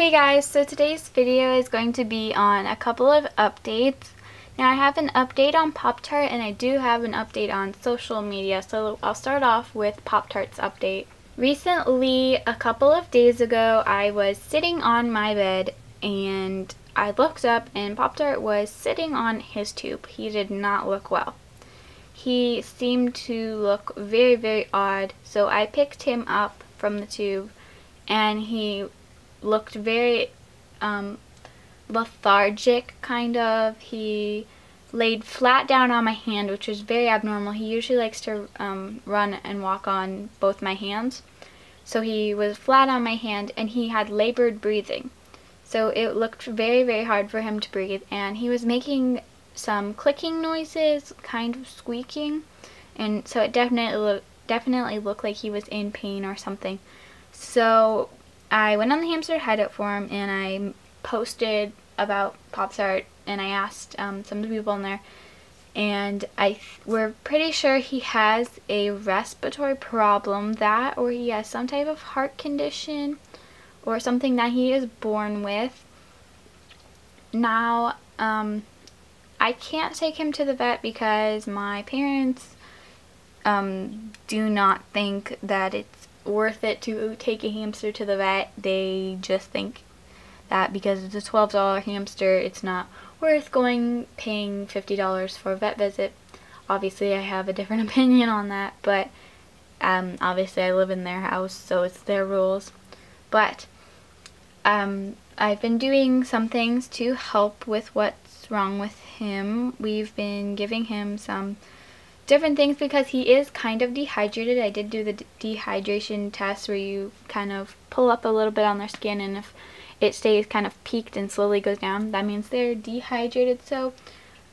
Hey guys, so today's video is going to be on a couple of updates. Now I have an update on Poptart and I do have an update on social media, so I'll start off with Poptart's update. Recently, a couple of days ago, I was sitting on my bed and I looked up and Poptart was sitting on his tube. He did not look well. He seemed to look very, very odd, so I picked him up from the tube and he looked very lethargic, kind of. He laid flat down on my hand, which was very abnormal. He usually likes to run and walk on both my hands. So he was flat on my hand and he had labored breathing. So it looked very, very hard for him to breathe, and he was making some clicking noises, kind of squeaking, and so it definitely looked like he was in pain or something. So I went on the hamster hideout forum and I posted about Poptart and I asked some of the people in there, and we're pretty sure he has a respiratory problem, that or he has some type of heart condition or something that he is born with. Now I can't take him to the vet because my parents do not think that it's worth it to take a hamster to the vet. They just think that because it's a $12 hamster, it's not worth paying $50 for a vet visit. Obviously I have a different opinion on that, but obviously I live in their house, so it's their rules. But I've been doing some things to help with what's wrong with him. We've been giving him some different things because he is kind of dehydrated. I did do the dehydration test where you kind of pull up a little bit on their skin, and if it stays kind of peaked and slowly goes down, that means they're dehydrated. So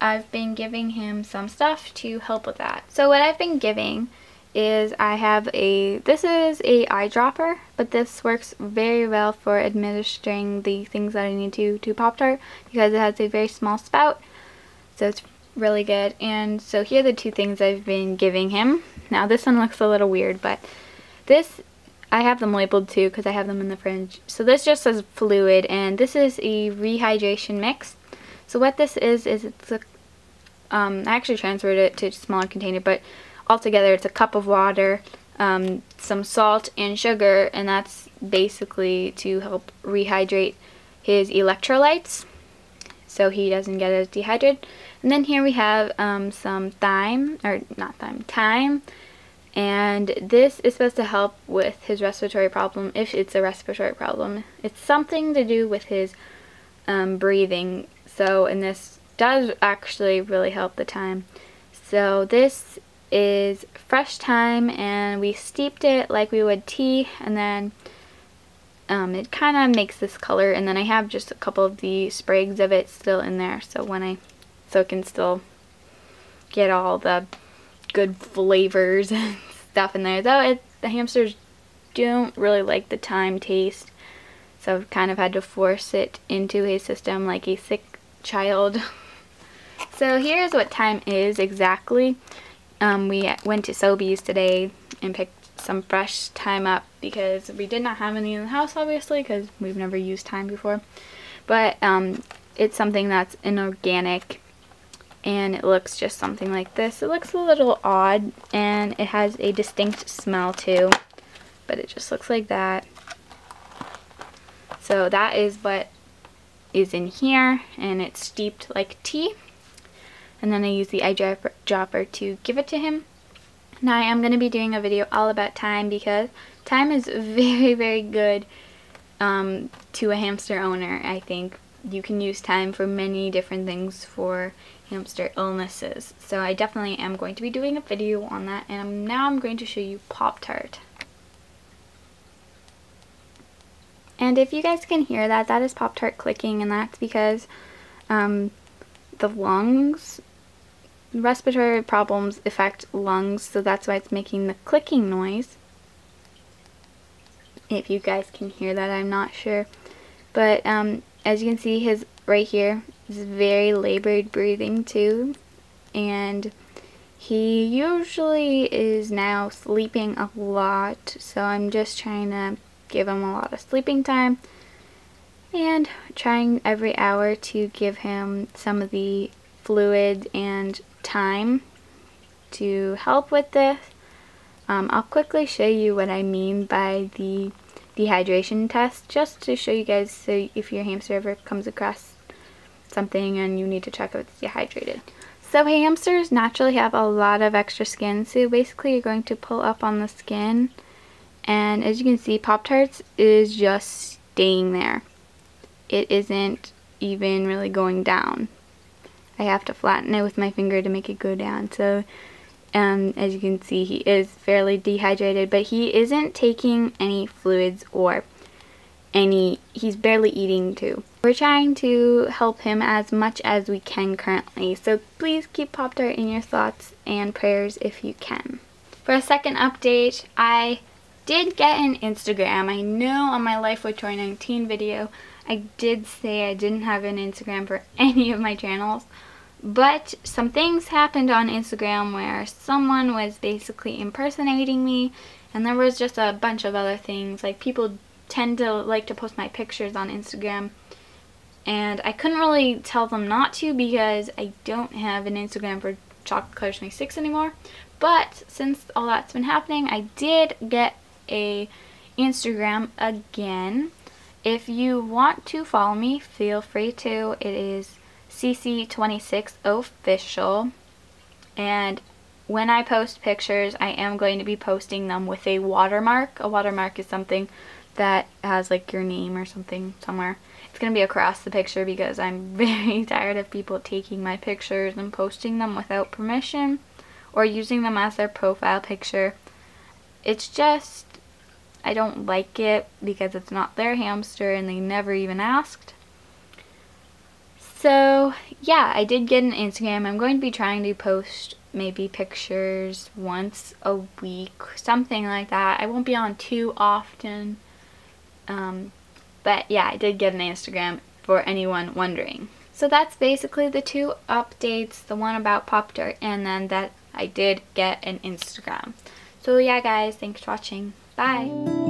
I've been giving him some stuff to help with that. So what I've been giving is this is a eyedropper, but this works very well for administering the things that I need to Poptart because it has a very small spout, so it's really good. And so here are the two things I've been giving him. Now this one looks a little weird, but this, I have them labeled too because I have them in the fridge. So this just says fluid, and this is a rehydration mix. So what this is it's a, I actually transferred it to a smaller container, but altogether it's a cup of water, some salt and sugar, and that's basically to help rehydrate his electrolytes so he doesn't get as dehydrated. And then here we have some thyme, and this is supposed to help with his respiratory problem, if it's a respiratory problem. It's something to do with his breathing, so, and this does actually really help the thyme. So this is fresh thyme, and we steeped it like we would tea, and then it kind of makes this color, and then I have just a couple of the sprigs of it still in there, so it can still get all the good flavors and stuff in there. Though the hamsters don't really like the thyme taste, so I've kind of had to force it into his system like a sick child. So here's what thyme is exactly. We went to Sobeys today and picked some fresh thyme up because we did not have any in the house, obviously, because we've never used thyme before. But it's something that's inorganic, and it looks just something like this. It looks a little odd, and it has a distinct smell too, but it just looks like that. So that is what is in here, and it's steeped like tea. And then I use the eyedropper to give it to him. Now I am going to be doing a video all about thyme because thyme is very, very good to a hamster owner. I think you can use thyme for many different things for hamster illnesses. So I definitely am going to be doing a video on that, and now I'm going to show you Poptart. And if you guys can hear that, that is Poptart clicking, and that's because the lungs, respiratory problems affect lungs, so that's why it's making the clicking noise. If you guys can hear that, I'm not sure. But as you can see, his right here is very labored breathing too, and he usually is now sleeping a lot, so I'm just trying to give him a lot of sleeping time. and trying every hour to give him some of the fluid and time to help with this. I'll quickly show you what I mean by the dehydration test, just to show you guys, so if your hamster ever comes across something and you need to check if it's dehydrated. So hamsters naturally have a lot of extra skin, so basically you're going to pull up on the skin, and as you can see, Poptarts is just staying there. It isn't even really going down. I have to flatten it with my finger to make it go down. So as you can see, he is fairly dehydrated, but he isn't taking any fluids or he's barely eating too. We're trying to help him as much as we can currently, so please keep Poptart in your thoughts and prayers if you can. For a second update, I did get an Instagram. I know on my Life with Tori 19 video, I did say I didn't have an Instagram for any of my channels, but some things happened on Instagram where someone was basically impersonating me, and there was just a bunch of other things. Like, people tend to like to post my pictures on Instagram, and I couldn't really tell them not to because I don't have an Instagram for Chocolate Colors 26 anymore. But since all that's been happening, I did get a Instagram again. If you want to follow me, feel free to. It is CC26official, and when I post pictures, I am going to be posting them with a watermark. A watermark is something that has like your name or something somewhere. It's going to be across the picture because I'm very tired of people taking my pictures and posting them without permission or using them as their profile picture. It's just, I don't like it because it's not their hamster and they never even asked. So yeah, I did get an Instagram. I'm going to be trying to post maybe pictures once a week, something like that. I won't be on too often. But yeah, I did get an Instagram for anyone wondering. So that's basically the two updates, the one about Poptart and then that I did get an Instagram. So yeah guys, thanks for watching. Bye!